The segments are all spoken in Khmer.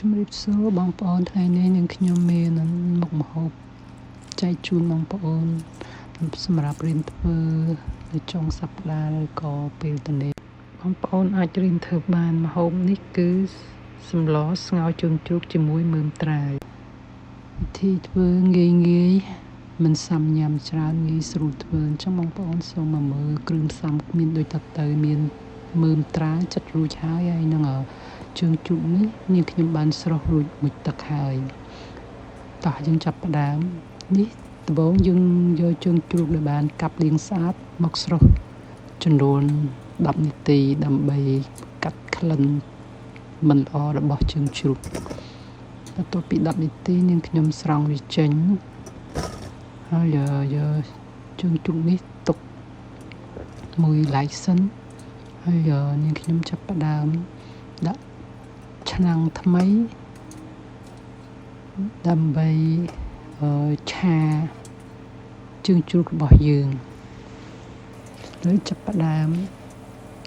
ជំរាបសួរបងប្អូនថ្ងៃនេះនឹងខ្ញុំមានមុខម្ហូបចែកជូនបងប្អូនសម្រាប់រៀនធ្វើនៅចុងសប្តាហ៍ឬក៏ពេលទំនេរបងប្អូនអាចរៀនធ្វើបានម្ហូបនេះគឺសម្លស្ងោរជើងជ្រូកជាមួយមើមត្រាវវិធីធ្វើងាយមិនសាំញ៉ាំច្រើនងាយស្រួលធ្វើអញ្ចឹងបងប្អូនសូមមកមើលគ្រឿងផ្សំមានដូចតទៅមានមើមត្រាវចិតរួចហើយនឹងជើងជ្រូកនេះនាងខ្ញុំបានស្រុះរួចមួយទឹកហើយតោះយើងចាប់ផ្ដើមនេះដំបូងយើងយកជើងជ្រូកដែលបានកាប់លាងស្អាតមកស្រុះចំនួន10នាទីដើម្បីកាត់ក្លិនមិនល្អរបស់ជើងជ្រូកបន្ទាប់ពី10នាទីនាងខ្ញុំស្រង់វាចេញហើយយកជើងជ្រូកនេះទុកមួយឡែកសិនហើយនាងខ្ញុំចាប់ផ្ដើមដាក់ឆ្នាំងថ្មីដើម្បីឆាជើងជ្រូករបស់យើងហើយចាប់ផ្ដើម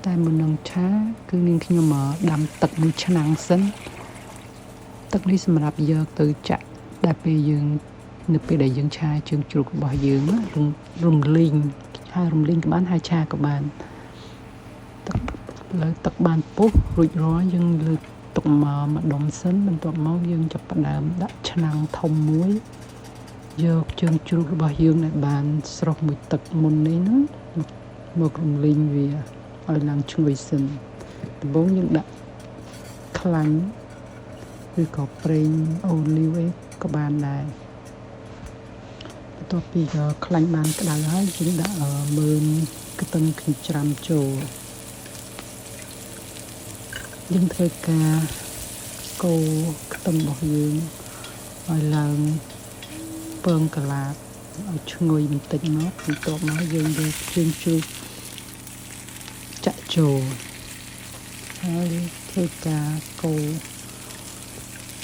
តែមុននឹងឆាគឺនាងខ្ញុំដាំទឹកមួយឆ្នាំងសិនទឹកនេះសម្រាប់យកទៅចាក់ដែលពេលយើងនៅពេលដែលយើងឆាជើងជ្រូករបស់យើងរំលីងហើយរំលីងក៏បានហើយឆាក៏បានលើទឹកបានពុះរួចរាល់យើងលើកទុកមកម្ដុំសិនបន្ទាប់មកយើងចាប់ផ្ដើមដាក់ឆ្នាំងធំមួយយកជើងជ្រូករបស់យើងដែលបានស្រុះមួយទឹកមុននេះណាមករំលីងវាឲ្យឡើងឈ្ងុយសិនដំបូងយើងដាក់ខ្លាញ់ឬក៏ប្រេងអូលីវក៏បានដែរបន្ទាប់ពីខ្លាញ់បានក្តៅហើយយើងដាក់មើមខ្ទឹមចិញ្ច្រាំចូលយើងធ្វើការកូរខ្ទឹមរបស់យើងឲ្យឡើងពងកលាតឲ្យឈ្ងុយបន្តិចមកបន្ទាប់មកយើងយកជើងជ្រូកចាក់ចូលហើយធ្វើការកូរ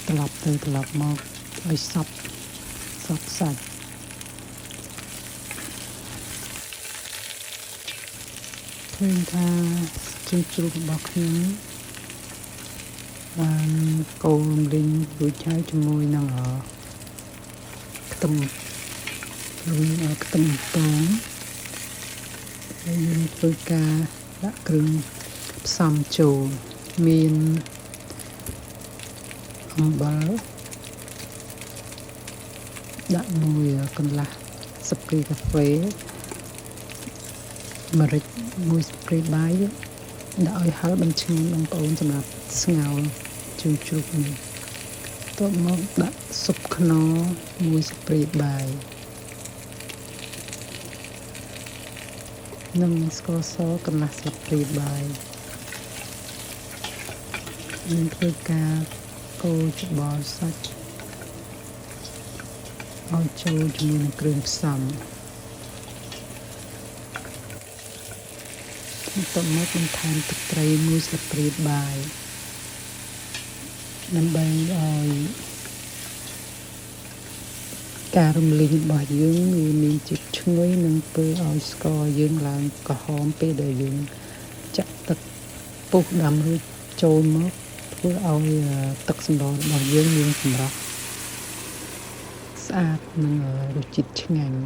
ត្រឡប់ទៅត្រឡប់មកឲ្យសព្វសាច់ឃើញថាជើងជ្រូករបស់ខ្ញុំបានកូររំលីងរួចហើយជាមួយនឹងខ្ទឹមខ្ទឹមពងហើយយើងធ្វើការដាក់គ្រឿងផ្សំចូលមានអំបិលដាក់មួយកន្លះស្លាបព្រាកាហ្វេម្រេចមួយស្លាបព្រាបាយដាក់ឲ្យហឹរបញ្ឈ្ងាញបងប្អូនសម្រាប់ស្ងោរជើងជ្រូកនេះបន្ទាប់មកដាក់ស៊ុបខ្នុរមួយស្លាបព្រាបាយនិងស្ករសកន្លះស្លាបព្រាបាយយើងធ្វើការកូរច្បល់សាច់ឲ្យចូលជាមួយនឹងគ្រឿងផ្សំបន្ទាប់មកបន្ថែមទឹកត្រីមួយស្លាបព្រាបាយដើម្បីឲ្យការរំលីងរបស់យើងវាមានជាតិឈ្ងុយនិងធ្វើឲ្យស្ករយើងឡើងក្រហមពេលដែលយើងចាក់ទឹកពុះដាំរួចចូលមកធ្វើឲ្យទឹកសម្លរបស់យើងមានសម្រស់ស្អាតនិងរសជាតិឆ្ងាញ់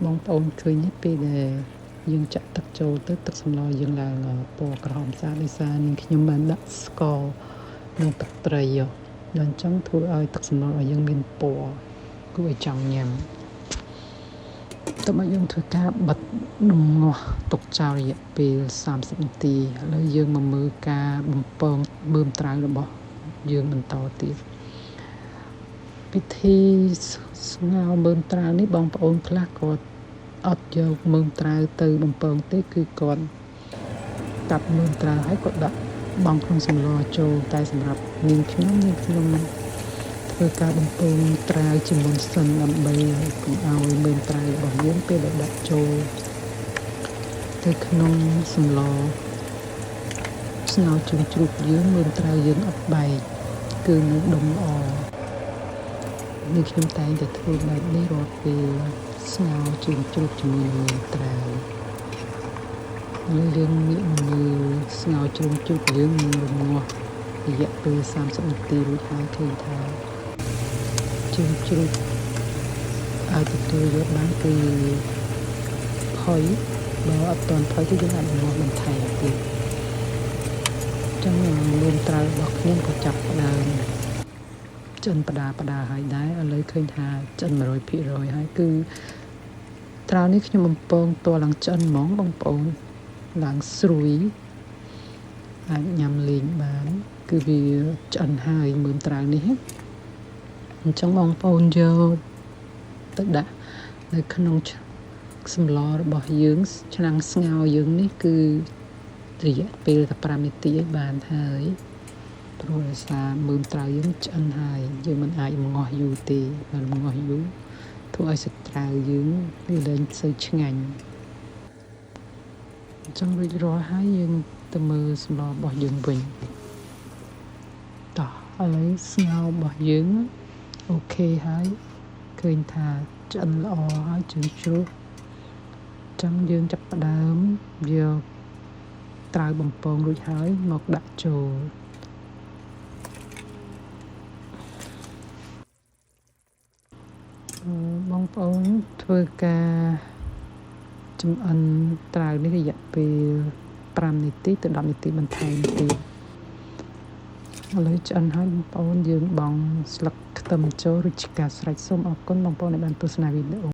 បងប្អូនឃើញទេពេលដែលយើងចាក់ទឹកចូលទៅទឹកសម្លយើងឡើងពណ៌ក្រហមស្អាតដោយសារនាងខ្ញុំបានដាក់ស្ករនិងទឹកត្រីដល់អញ្ចឹងធ្វើឲ្យទឹកសម្លរបស់យើងមានពណ៌គួរឲ្យចង់ញ៉ាំតើមកយើងធ្វើការបិទដុំងាស់ទុកចោលរយៈពេល30នាទីឥឡូវយើងមកមើលការបំពងមើមត្រាវរបស់យើងបន្តទៀតពិធីស្ងោរមើមត្រាវនេះបងប្អូនខ្លះគាត់អត់យកមើមត្រាវទៅបំពងទេគឺគាត់កាប់មើមត្រាវហើយគាត់ដាក់បង់ក្នុងសម្លចូលតែសម្រាប់នាងខ្ញុំធ្វើការបំពងត្រាវជាមុនសិនដើម្បីកុំឲ្យមើមត្រាវរបស់យើងពេលដែលដាក់ចូលទៅក្នុងសម្លស្ងោរជើងជ្រូកយើងមើមត្រាវយើងអត់បែកគឺនៅដុំល្អនាងខ្ញុំតែងតែធ្វើបែបនេះរាល់ពេលស្ងោរជើងជ្រូកជាមួយនឹងមើមត្រាវហើយយើងងាកមើលស្ងោរជើងជ្រូកយើងរងាស់ រយៈពេល30នាទីរួចហើយឃើញថាជើងជ្រូកអាចទទួលយកបានគឺផុយបើអត់ទាន់ផុយគឺយើងអាចបង្គាប់បន្ថែមទៀតចឹងមើមត្រាវរបស់ខ្ញុំក៏ចាប់ផ្ដើមចិនបដាហើយដែរឥឡូវឃើញថាចិន 100% ហើយគឺត្រាវនេះខ្ញុំបំពងតឡើងចិនហ្មងបងប្អូនឡើងស្រួយអាចញ៉ាំលេងបានគឺវាឆ្អិនហើយមើមត្រាវនេះអញ្ចឹងបងប្អូនយកទៅដាក់នៅក្នុងសម្លរបស់យើងឆ្នាំងស្ងោរយើងនេះគឺរយៈពេលតែ5នាទីឲ្យបានហើយព្រោះដោយសារមើមត្រាវយើងឆ្អិនហើយយើងមិនអាចងាស់យូរទេបើងាស់យូរធ្វើឲ្យសាច់ត្រាវយើងវាលែងសូវឆ្ងាញ់អញ្ចឹងរួចរាល់ហើយយើងទៅមើលសម្លរបស់យើងវិញតោះឥឡូវស្ងោររបស់យើងអូខេហើយឃើញថាឆ្អិនល្អហើយជើងជ្រូកចឹងយើងចាប់ផ្ដើមយកត្រាវបំពងរួចហើយមកដាក់ចូលបងប្អូនធ្វើការចម្អិនត្រាវនេះរយៈពេល5នាទីទៅ10នាទីបន្ថែមទៀតឥឡូវឆ្អិនហើយបងប្អូនយើងបង់ស្លឹកខ្ទឹមចូលរួចជាការស្រេចសូមអរគុណបងប្អូនដែលបានទស្សនាវីដេអូ